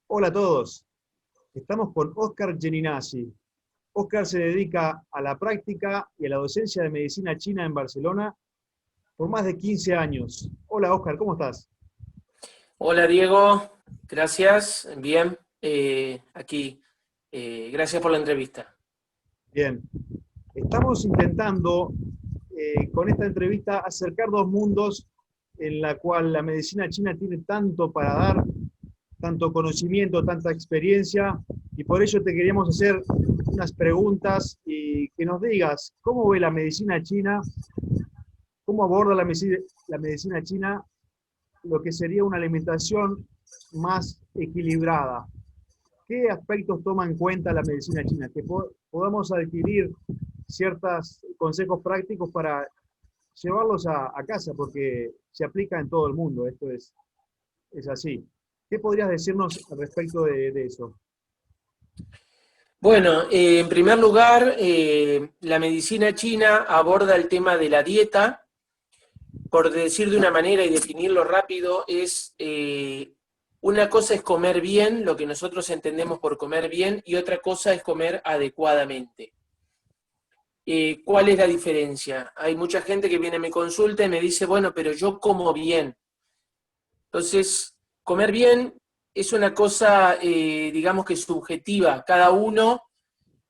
Hola a todos, estamos con Óscar Geninazzi. Óscar se dedica a la práctica y a la docencia de medicina china en Barcelona por más de 15 años. Hola Óscar, ¿cómo estás? Hola Diego, gracias, bien, aquí, gracias por la entrevista. Bien, estamos intentando con esta entrevista acercar dos mundos en la cual la medicina china tiene tanto para dar, tanto conocimiento, tanta experiencia, y por ello te queríamos hacer unas preguntas y que nos digas cómo ve la medicina china, cómo aborda la medicina china lo que sería una alimentación más equilibrada. ¿Qué aspectos toma en cuenta la medicina china? Que podamos adquirir ciertos consejos prácticos para llevarlos a casa, porque se aplica en todo el mundo, esto es así. ¿Qué podrías decirnos al respecto de eso? Bueno, en primer lugar, la medicina china aborda el tema de la dieta, por decir de una manera y definirlo rápido, una cosa es comer bien, lo que nosotros entendemos por comer bien, y otra cosa es comer adecuadamente. ¿Cuál es la diferencia? Hay mucha gente que viene a mi consulta y me dice, bueno, pero yo como bien. Entonces, comer bien es una cosa, digamos que subjetiva. Cada uno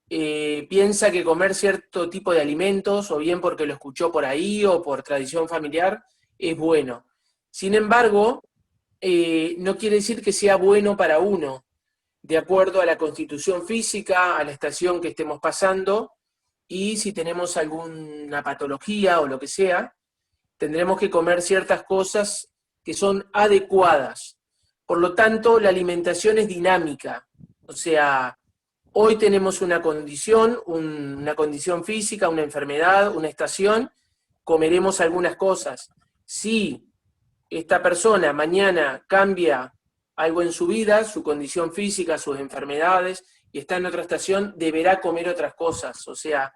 piensa que comer cierto tipo de alimentos, o bien porque lo escuchó por ahí o por tradición familiar, es bueno. Sin embargo, no quiere decir que sea bueno para uno, de acuerdo a la constitución física, a la estación que estemos pasando, y si tenemos alguna patología o lo que sea, tendremos que comer ciertas cosas que son adecuadas. Por lo tanto, la alimentación es dinámica. O sea, hoy tenemos una condición física, una enfermedad, una estación, comeremos algunas cosas. Si esta persona mañana cambia algo en su vida, su condición física, sus enfermedades, y está en otra estación, deberá comer otras cosas. O sea,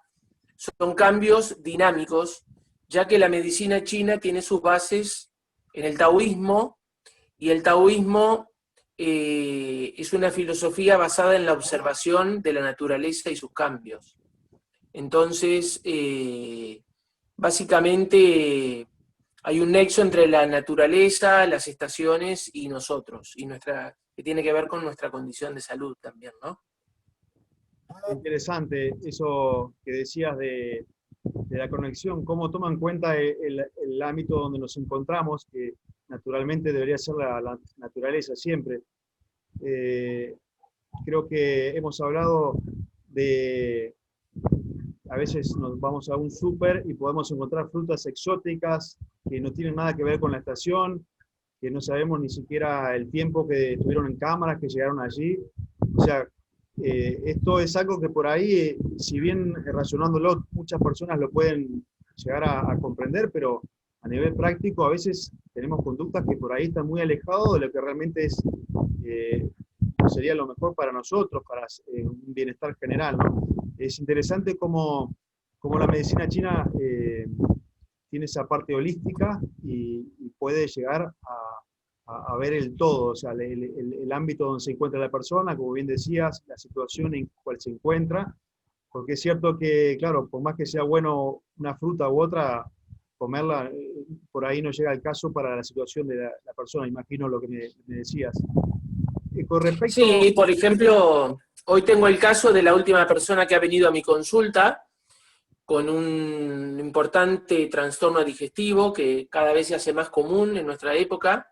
son cambios dinámicos, ya que la medicina china tiene sus bases en el taoísmo, y el taoísmo es una filosofía basada en la observación de la naturaleza y sus cambios. Entonces, básicamente hay un nexo entre la naturaleza, las estaciones y nosotros, y que tiene que ver con nuestra condición de salud también, ¿no? Interesante eso que decías de la conexión, cómo toma en cuenta el ámbito donde nos encontramos, que naturalmente debería ser la naturaleza siempre. Eh, Creo que hemos hablado de, a veces nos vamos a un súper y podemos encontrar frutas exóticas que no tienen nada que ver con la estación, que no sabemos ni siquiera el tiempo que estuvieron en cámaras, que llegaron allí. O sea, esto es algo que por ahí, si bien razonándolo, muchas personas lo pueden llegar a comprender, pero a nivel práctico a veces tenemos conductas que por ahí están muy alejados de lo que realmente eh, sería lo mejor para nosotros, para un bienestar general, ¿no? Es interesante cómo la medicina china tiene esa parte holística y puede llegar a ver el todo, o sea, el ámbito donde se encuentra la persona, como bien decías, la situación en cual se encuentra, porque es cierto que, claro, por más que sea bueno una fruta u otra, comerla, por ahí no llega el caso para la situación de la persona, imagino lo que me decías. Con respecto, Sí, por ejemplo, hoy tengo el caso de la última persona que ha venido a mi consulta con un importante trastorno digestivo que cada vez se hace más común en nuestra época,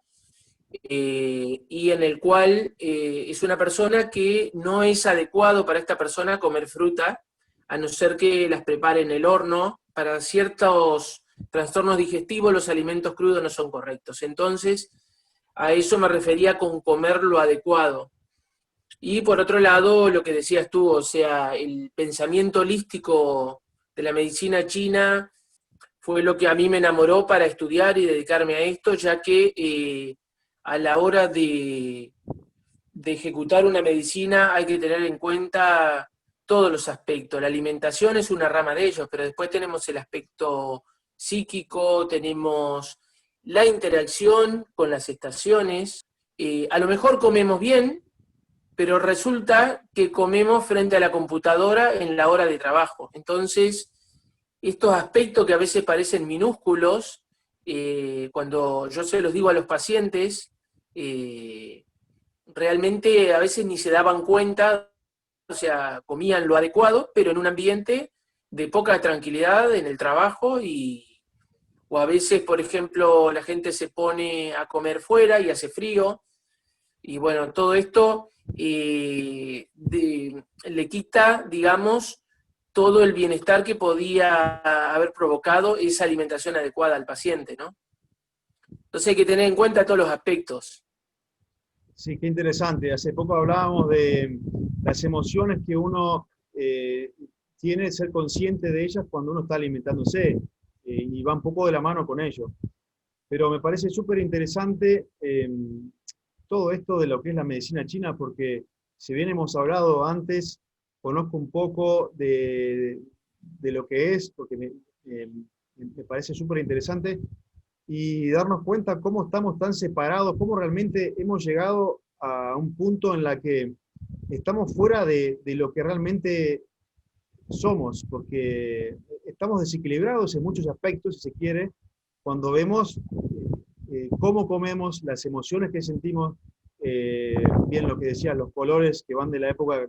y en el cual es una persona que no es adecuado para esta persona comer fruta, a no ser que las prepare en el horno. Para ciertos trastornos digestivos los alimentos crudos no son correctos. Entonces, a eso me refería con comer lo adecuado. Y por otro lado, lo que decías tú, o sea, el pensamiento holístico de la medicina china fue lo que a mí me enamoró para estudiar y dedicarme a esto, ya que a la hora de ejecutar una medicina hay que tener en cuenta todos los aspectos. La alimentación es una rama de ellos, pero después tenemos el aspecto psíquico, tenemos la interacción con las estaciones. A lo mejor comemos bien, pero resulta que comemos frente a la computadora en la hora de trabajo. Entonces, estos aspectos que a veces parecen minúsculos, cuando yo se los digo a los pacientes, realmente a veces ni se daban cuenta, o sea, comían lo adecuado, pero en un ambiente de poca tranquilidad en el trabajo, o a veces, por ejemplo, la gente se pone a comer fuera y hace frío, y bueno, todo esto le quita, digamos, todo el bienestar que podía haber provocado esa alimentación adecuada al paciente, ¿no? Entonces hay que tener en cuenta todos los aspectos. Sí, qué interesante. Hace poco hablábamos de las emociones que uno tiene, ser consciente de ellas cuando uno está alimentándose, y va un poco de la mano con ello. Pero me parece súper interesante todo esto de lo que es la medicina china, porque si bien hemos hablado antes, conozco un poco de lo que es, porque me parece súper interesante, y darnos cuenta cómo estamos tan separados, cómo realmente hemos llegado a un punto en la que estamos fuera de lo que realmente somos, porque estamos desequilibrados en muchos aspectos, si se quiere, cuando vemos cómo comemos, las emociones que sentimos, bien lo que decía, los colores que van de la época,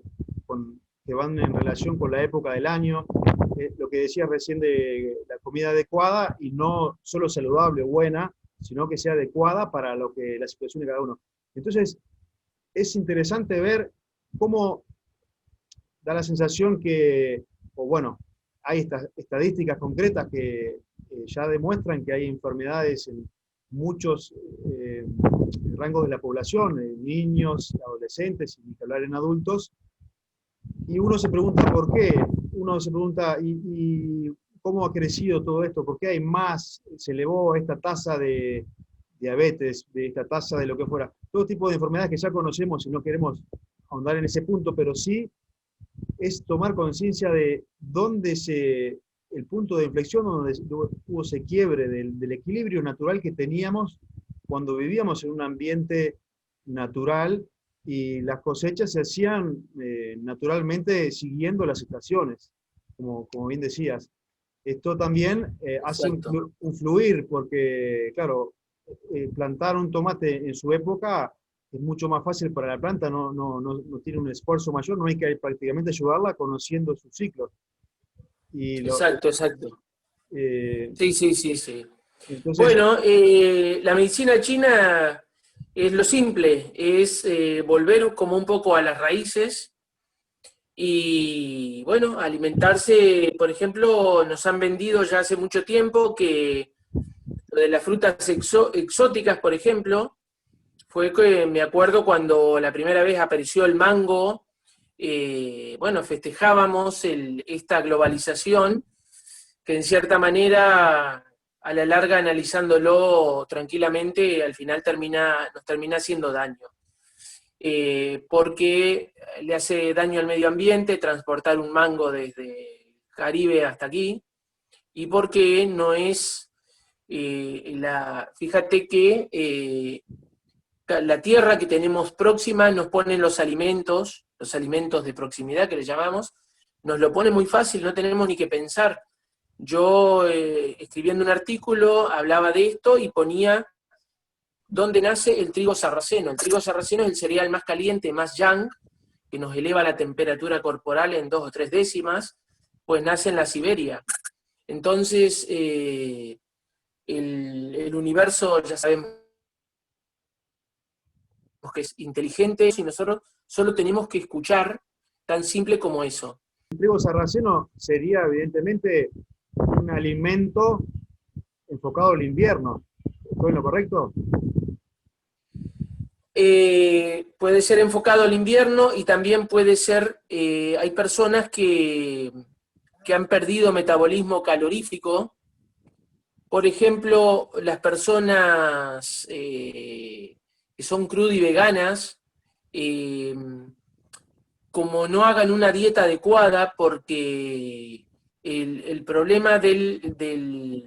que van en relación con la época del año, lo que decía recién de la comida adecuada, y no solo saludable o buena, sino que sea adecuada para lo que la situación de cada uno. Entonces, es interesante ver cómo da la sensación que, o bueno, hay estas estadísticas concretas que ya demuestran que hay enfermedades en muchos rangos de la población, niños, adolescentes, y ni que hablar en adultos, y uno se pregunta por qué, uno se pregunta, ¿y cómo ha crecido todo esto? ¿Por qué hay más, se elevó esta tasa de diabetes, de esta tasa de lo que fuera? Todo tipo de enfermedades que ya conocemos y no queremos ahondar en ese punto, pero sí es tomar conciencia de dónde el punto de inflexión, donde hubo ese quiebre del equilibrio natural que teníamos cuando vivíamos en un ambiente natural, y las cosechas se hacían naturalmente siguiendo las estaciones, como bien decías. Esto también hace Exacto. un fluir, porque, claro, plantar un tomate en su época es mucho más fácil para la planta, no tiene un esfuerzo mayor, no hay que prácticamente ayudarla conociendo sus ciclos. Y Exacto, exacto. eh, Sí, sí, sí, sí. entonces, Bueno, la medicina china es lo simple, es volver como un poco a las raíces y, bueno, alimentarse, por ejemplo, nos han vendido ya hace mucho tiempo que lo de las frutas exóticas, por ejemplo, fue que me acuerdo cuando la primera vez apareció el mango, bueno, festejábamos esta globalización que en cierta manera, a la larga, analizándolo tranquilamente, al final nos termina haciendo daño. Porque le hace daño al medio ambiente transportar un mango desde Caribe hasta aquí, y porque no es fíjate que la tierra que tenemos próxima nos pone los alimentos de proximidad que le llamamos, nos lo pone muy fácil, no tenemos ni que pensar. Yo, escribiendo un artículo, hablaba de esto y ponía dónde nace el trigo sarraceno. El trigo sarraceno es el cereal más caliente, más yang, que nos eleva la temperatura corporal en 2 o 3 décimas, pues nace en la Siberia. Entonces, el universo, ya sabemos que es inteligente, y nosotros solo tenemos que escuchar, tan simple como eso. el trigo sarraceno sería evidentemente un alimento enfocado al invierno. ¿Estoy en lo correcto? Puede ser enfocado al invierno y también puede ser, hay personas que han perdido metabolismo calorífico. Por ejemplo, las personas que son crudo y veganas, eh, como no hagan una dieta adecuada, porque el problema de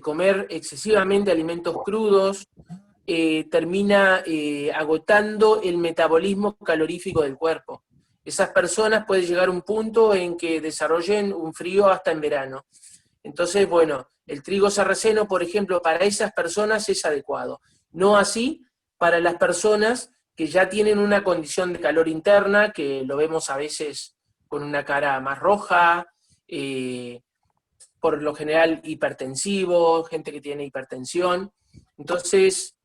comer excesivamente alimentos crudos termina agotando el metabolismo calorífico del cuerpo. Esas personas pueden llegar a un punto en que desarrollen un frío hasta en verano. Entonces, bueno, el trigo sarraceno, por ejemplo, para esas personas es adecuado. No así para las personas que ya tienen una condición de calor interna, que lo vemos a veces con una cara más roja, por lo general hipertensivo, gente que tiene hipertensión. Entonces,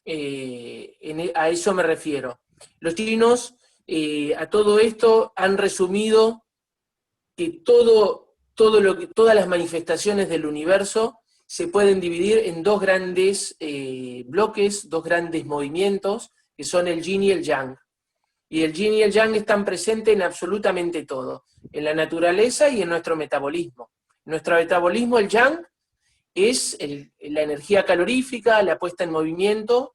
a eso me refiero. Los chinos, a todo esto, han resumido que todas las manifestaciones del universo se pueden dividir en dos grandes bloques, dos grandes movimientos, que son el yin y el yang. Y el yin y el yang están presentes en absolutamente todo, en la naturaleza y en nuestro metabolismo. Nuestro metabolismo, el yang, es la energía calorífica, la puesta en movimiento,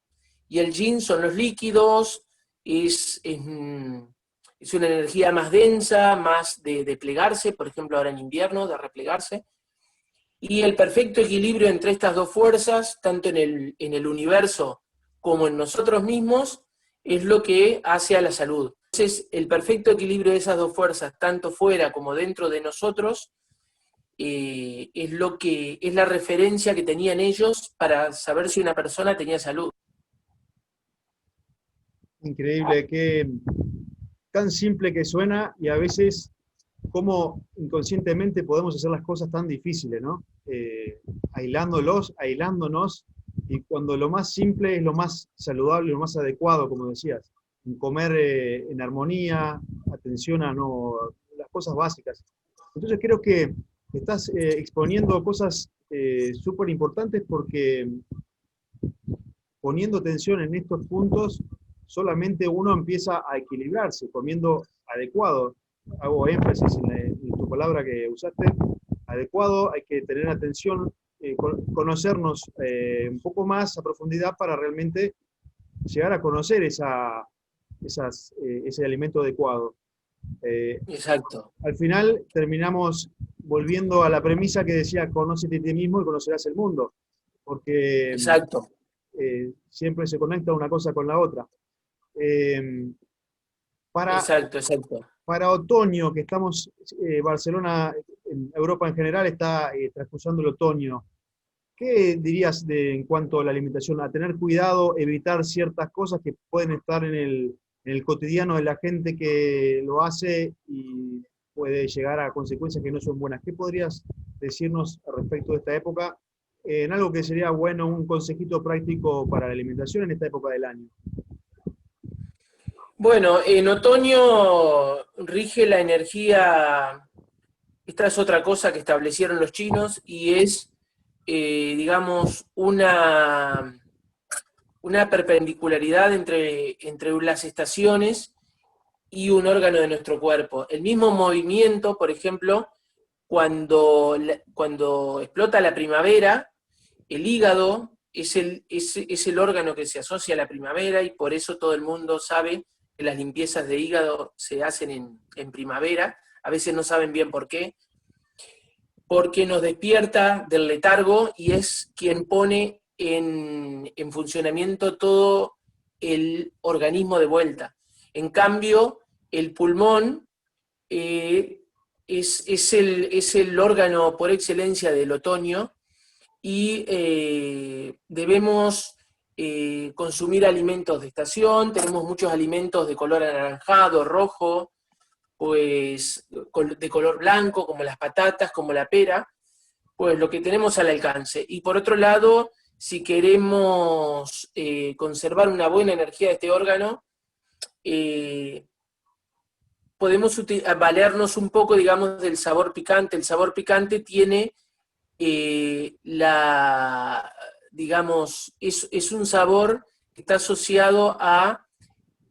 y el yin son los líquidos, es una energía más densa, más de plegarse, por ejemplo ahora en invierno, de replegarse. Y el perfecto equilibrio entre estas dos fuerzas, tanto en el universo como en nosotros mismos, es lo que hace a la salud. Entonces, el perfecto equilibrio de esas dos fuerzas, tanto fuera como dentro de nosotros, es la referencia que tenían ellos para saber si una persona tenía salud. Increíble, que tan simple que suena y a veces cómo inconscientemente podemos hacer las cosas tan difíciles, ¿no? Aislándonos, y cuando lo más simple es lo más saludable, lo más adecuado, como decías. Comer en armonía, atención a las cosas básicas. Entonces creo que estás exponiendo cosas súper importantes, porque poniendo atención en estos puntos, solamente uno empieza a equilibrarse, comiendo adecuado. Hago énfasis en tu palabra que usaste, adecuado. Hay que tener atención, conocernos un poco más a profundidad para realmente llegar a conocer ese alimento adecuado. Exacto. Al final terminamos volviendo a la premisa que decía: conócete a ti mismo y conocerás el mundo, porque Exacto. Siempre se conecta una cosa con la otra. Para, Exacto, exacto. para otoño, que estamos, Barcelona, en Europa en general, está transcurriendo el otoño. ¿Qué dirías en cuanto a la alimentación? A tener cuidado, evitar ciertas cosas que pueden estar en el cotidiano de la gente que lo hace y puede llegar a consecuencias que no son buenas. ¿Qué podrías decirnos respecto de esta época? En algo que sería bueno, un consejito práctico para la alimentación en esta época del año. Bueno, en otoño rige la energía. Esta es otra cosa que establecieron los chinos, y es, digamos, una perpendicularidad entre las estaciones y un órgano de nuestro cuerpo. El mismo movimiento, por ejemplo, cuando explota la primavera, el hígado es el órgano que se asocia a la primavera, y por eso todo el mundo sabe que las limpiezas de hígado se hacen en primavera. A veces no saben bien por qué, porque nos despierta del letargo y es quien pone en funcionamiento todo el organismo de vuelta. En cambio, el pulmón es el órgano por excelencia del otoño, y debemos consumir alimentos de estación. Tenemos muchos alimentos de color anaranjado, rojo, pues de color blanco, como las patatas, como la pera, pues lo que tenemos al alcance. Y por otro lado, si queremos conservar una buena energía de este órgano, podemos valernos un poco, digamos, del sabor picante. El sabor picante tiene digamos, es un sabor que está asociado a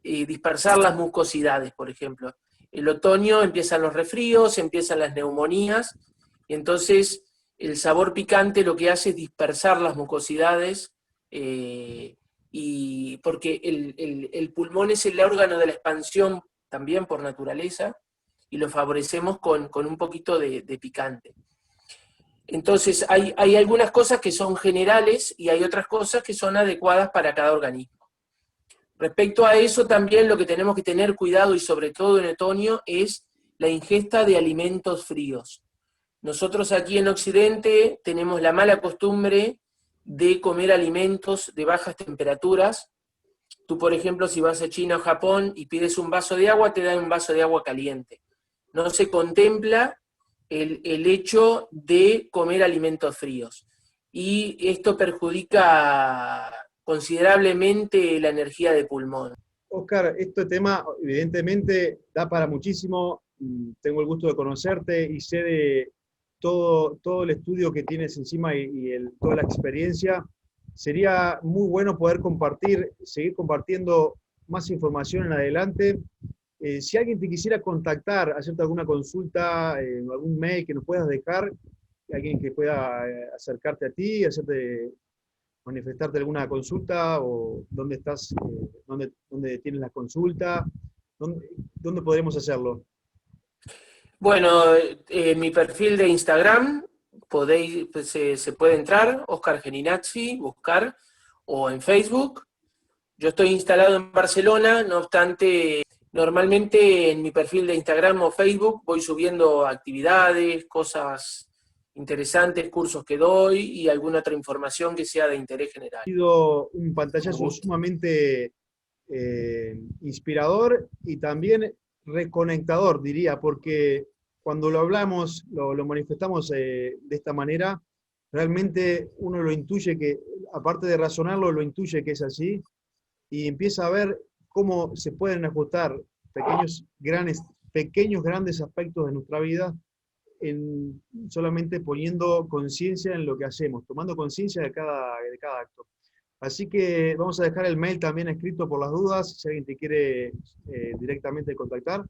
dispersar las mucosidades, por ejemplo. El otoño empiezan los resfríos, empiezan las neumonías, y entonces el sabor picante lo que hace es dispersar las mucosidades, y porque el pulmón es el órgano de la expansión también por naturaleza, y lo favorecemos con un poquito de picante. Entonces, hay algunas cosas que son generales y hay otras cosas que son adecuadas para cada organismo. Respecto a eso, también lo que tenemos que tener cuidado, y sobre todo en otoño, es la ingesta de alimentos fríos. Nosotros aquí en Occidente tenemos la mala costumbre de comer alimentos de bajas temperaturas. Tú, por ejemplo, si vas a China o Japón y pides un vaso de agua, te dan un vaso de agua caliente. No se contempla el hecho de comer alimentos fríos. Y esto perjudica considerablemente la energía de pulmón. Oscar, este tema evidentemente da para muchísimo. Tengo el gusto de conocerte y sé de todo el estudio que tienes encima y toda la experiencia. Sería muy bueno poder seguir compartiendo más información en adelante. Si alguien te quisiera contactar, hacerte alguna consulta, algún mail que nos puedas dejar, alguien que pueda acercarte a ti, manifestarte alguna consulta, o dónde estás, dónde tienes la consulta, dónde podremos hacerlo. Bueno, en mi perfil de Instagram podéis, pues, se puede entrar, Oscar Geninazzi, buscar, o en Facebook. Yo estoy instalado en Barcelona, no obstante, normalmente en mi perfil de Instagram o Facebook voy subiendo actividades, cosas interesantes, cursos que doy y alguna otra información que sea de interés general. Ha sido un pantallazo sumamente inspirador y también reconectador, diría, porque cuando lo hablamos, lo manifestamos de esta manera, realmente uno lo intuye que, aparte de razonarlo, lo intuye que es así, y empieza a ver cómo se pueden ajustar pequeños, grandes aspectos de nuestra vida, solamente poniendo conciencia en lo que hacemos, tomando conciencia de cada acto. Así que vamos a dejar el mail también escrito por las dudas, si alguien te quiere directamente contactar.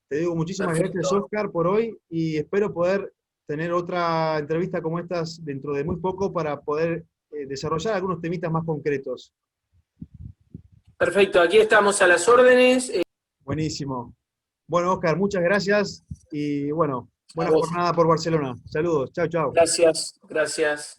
Te digo muchísimas gracias, Oscar, por hoy, y espero poder tener otra entrevista como estas dentro de muy poco para poder desarrollar algunos temitas más concretos. Perfecto, aquí estamos a las órdenes. Buenísimo. Bueno, Oscar, muchas gracias y bueno, buena jornada por Barcelona. Saludos, chao, chao. Gracias, gracias.